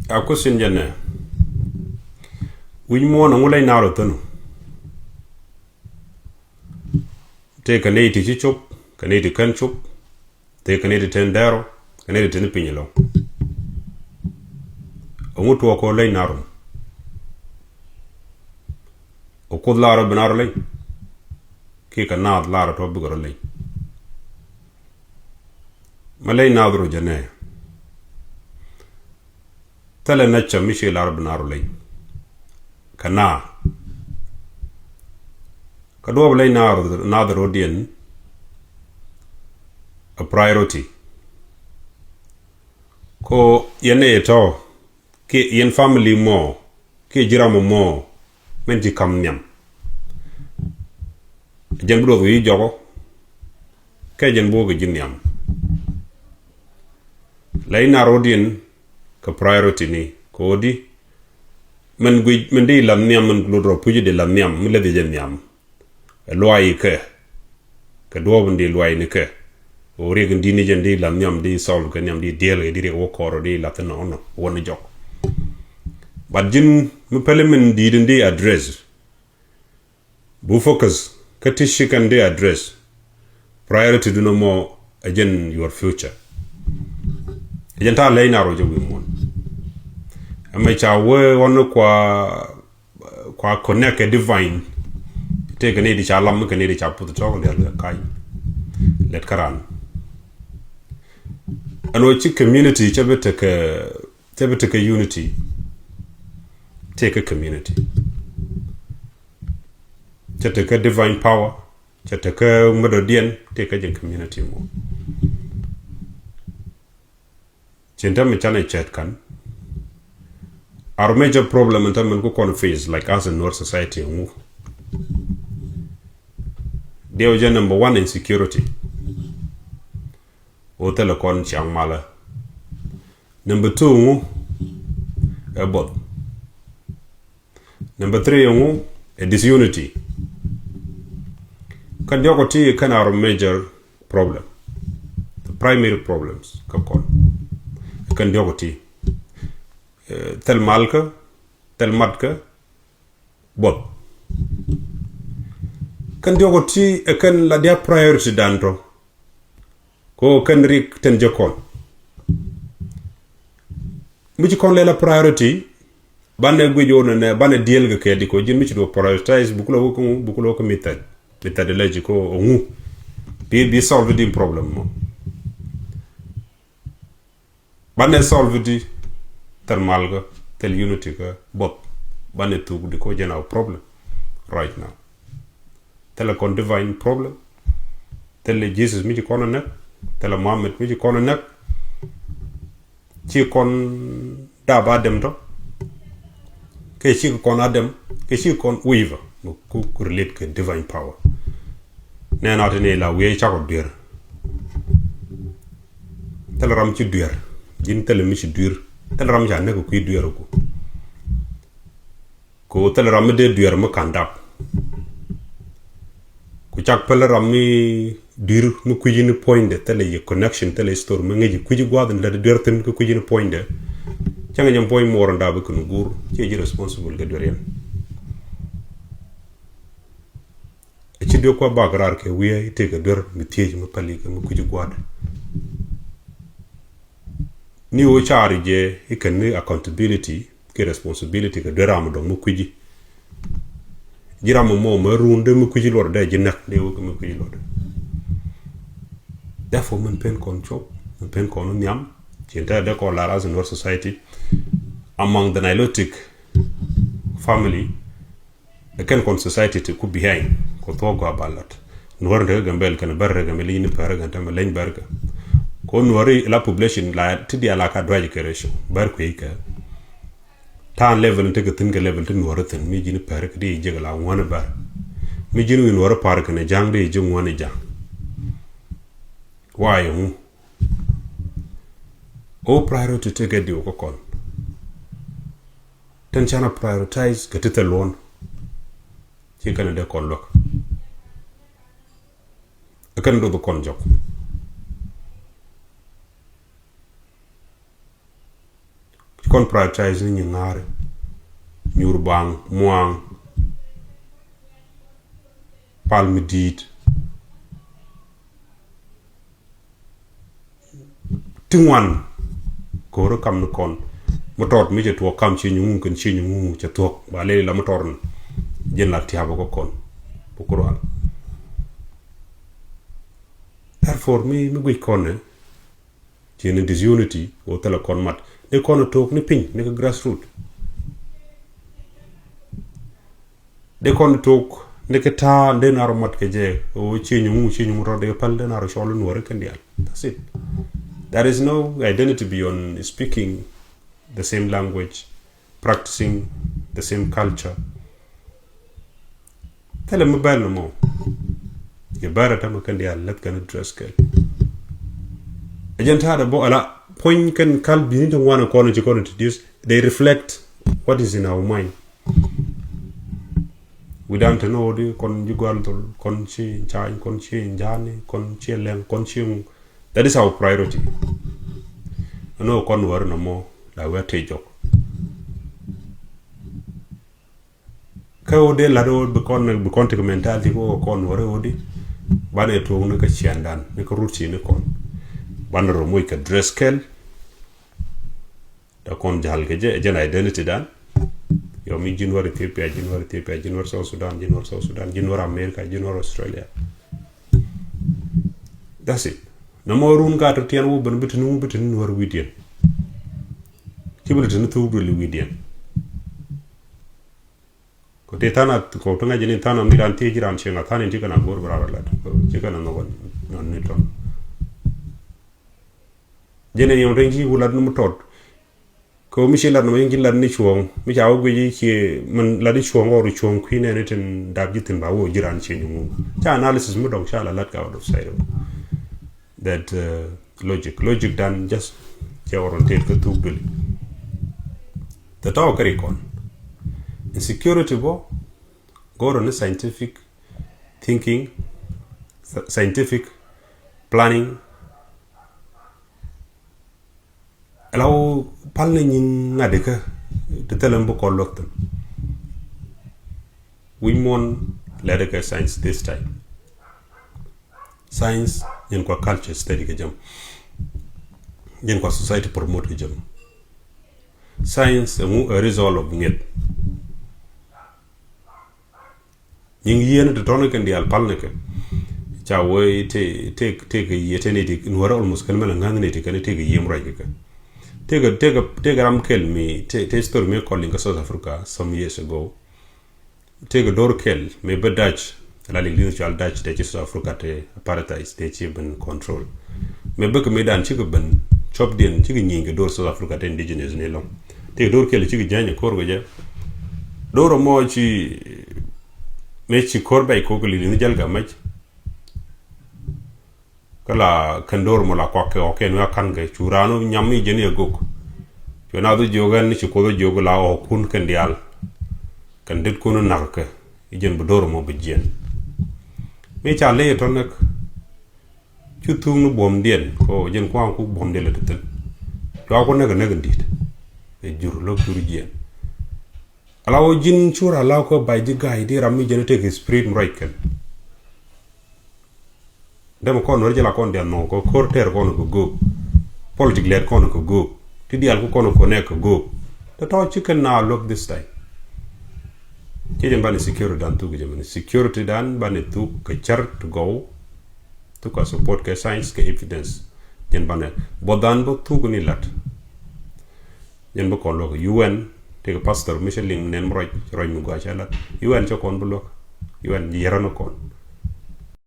Aku sinjane. Win mo na ngulay naro tanu. Te kanei ti chichop, kanei ti kanchop, te kanei ti tendero, kanei ti pinyelo. Ongutu wako lay naro. Okud laro binaro lay. Kika naad laro to bugaro lay. Malay nadro jane. Tele nacha mishi laro binaro lay. Kana kadwa lay nadro dien a priority. Ko yene to ki yen family mo ki jiramo mo menti kam nyam jembro wi jogo ke jembo ge jinyam lay narodin ka priority ni ko di men di lam nyam men glodro puji de lam nyam mi le de nyam loi ke do ndi loi ni ke o reg ndi ni jendi lam nyam di sol ke nyam di del di re wo koro di latno ono woni jok but jin mi pele men di address bu focus katishi kan di address priority do no more again your future again ta lay naro jogi mon ama cha we wono kwa connect a divine te gane di cha lam gane di cha put to le kai let karan ano chi community chabete ka unity take a community take a divine power take a melodian take a community mo chinta me chane chat kan our major problem in terms of face like us in our society they are number one insecurity hotel kon chang mala number 2 about number 3 a disunity kan yokoti kan our major problem the primary problems kan yokoti tel malka tel matka bot kan yokoti kan la dia priority dandro ko kan rik ten jokon mi ci kon la priority banne gwejo ne banne diel ga kedi ko jin mi ci do prioritize bukulo ko mitad de leji ko ongu bi solve the problem mo banne solve di thermal ga tel unity ga bot banne tug di ko jena problem right now tel kon divine problem tel Jesus mi ci kono nak tel Muhammad mi ci kono nak ci kon da ba dem to ke ci kon adam ke ci kon weaver ku relate ke divine power nena tane la we cha ko dur tel ram ci dur jin tel mi ci dur tel ram ja ne ko kuy dur ko tel ram de dur mo kandap ku chak pel ram mi dur mu ku jini point de tel ye connection tel store mo ngi ku ji gwadan la dur ten ko ku jini point de changa nyam point mo ronda ba kun gur ci ji responsible ga dur yen ci do ko bagrar ke wiye te ga dur mi tieji mo pali ko ku ji gwad ni o charge e kan ni accountability ke responsibility ga dur am do mo ku ji jiram mo ma runde mo ku ji lor de ji nak de ko mo ku ji lor therefore man pen kon chop man pen kon nyam ci de ko la as in our society among the Nilotic family the ken kon society to ku behind ko to go abalat nuwar de gambel kan barre gambeli ni pare ganta ma lañ barka ko nuwari la population la tidi ala ka dwaji keresho barko yika tan level te gatin ga level te nuwar tan mi jini pare ka di jegala wona bar mi jini nuwar pare ka ne jang de jeng wona jang wayo o priority te ga di ko kon tan chana prioritize ga te lon ci kan de kon lok kan do kon jok kon prioritize ni ngare nyurbang muang palmidit tingwan ko kam no kon motor mi je to kam ci ñu kan ci ñu ci to ba le la motor jën la tiaba ko kon bu ko therefore mi gui konne ci ne disunity o tele kon mat de kon tok ni pin ni ko grassroots de kon tok ne ke ta de naro mat ke je o ci ñu ro de pal de naro sholu no rek ndial that's it. There is no identity beyond speaking the same language, practicing the same culture. Tell them about no more. You better tell me can let can dress girl. Agent had a bo ala point can be need one corner to introduce. They reflect what is in our mind. We don't know the conjugal conchi chain conchi jani conchi leng conchi. That is our priority. No conwar no more. La we te jok kawo de la do be kon te mentality ko kon wore odi bane to ne ka ciandan ne ko ruti ne kon banro moy ka dress kel da kon jahal ke je identity dan yo mi jinwar Ethiopia jinwar South Sudan jinwar America jinwar Australia. That's it. No more run ka to tian wo ben bitinu war widien kibul tin tu dul widian ko te tana ko to ngaji ni tana mi ran te jiran chenga tani ti kana gor bra la ti kana no non ni ton jene yon rengi wula no tot ko mi shela no ngi lan ni chuong mi jaw gwe ki man la di chuong oru chuong kwine ne tin dab jitin ba wo jiran chenyu ta analysis mu dong shala lat ka out of side that logic dan just jawaron te ko tu dul the talk recon insecurity go on scientific thinking, scientific planning. Allow palning nadeka to tell them book or look them. We won ladeka science this time. Science in kwa culture study jam. In kwa society promote jam. Science a result of it. Ying yen to tonic and the alpalneke. Chaway take a yetenetic in what almost can melanganitic and take a yem right. Take a ram kill me, take story me calling South Africa some years ago. Take a door kill, maybe Dutch, child Dutch, that South Africa te paradise, they chip and control. Maybe made and chicken chopped in chicken ying a door South Africa te indigenous nilong. Take door kill chicken janya corvaja. Door mochi mechi corba cocoli in the jalga match. Kala kandor mola kwake oke nwa kange churano nyami jeni agok chuna do jogan ni chikodo jogla o kun kandial kandit kunu nakke ijen bodor mo bejien me cha le to nak chutung no bom dien ko jen kwa ku bom de le tetel to ko naga ndit e jur lo jur jien ala o jin chura la ko bay di gay di rammi jeni take spirit right kan dem kon no jela kon den no ko korter kon ko go politic led kon ko go ti dial ko kon ko nek go to chicken na look this time ke ban security dan tu ke security dan ban tu ke char to go to ko support ke science ke evidence jen ban bodan bo tu ko ni lat jen bo kon lo UN te ko pastor Michel Lim nen roy mu ga chalat UN cho kon bo lo UN yerano kon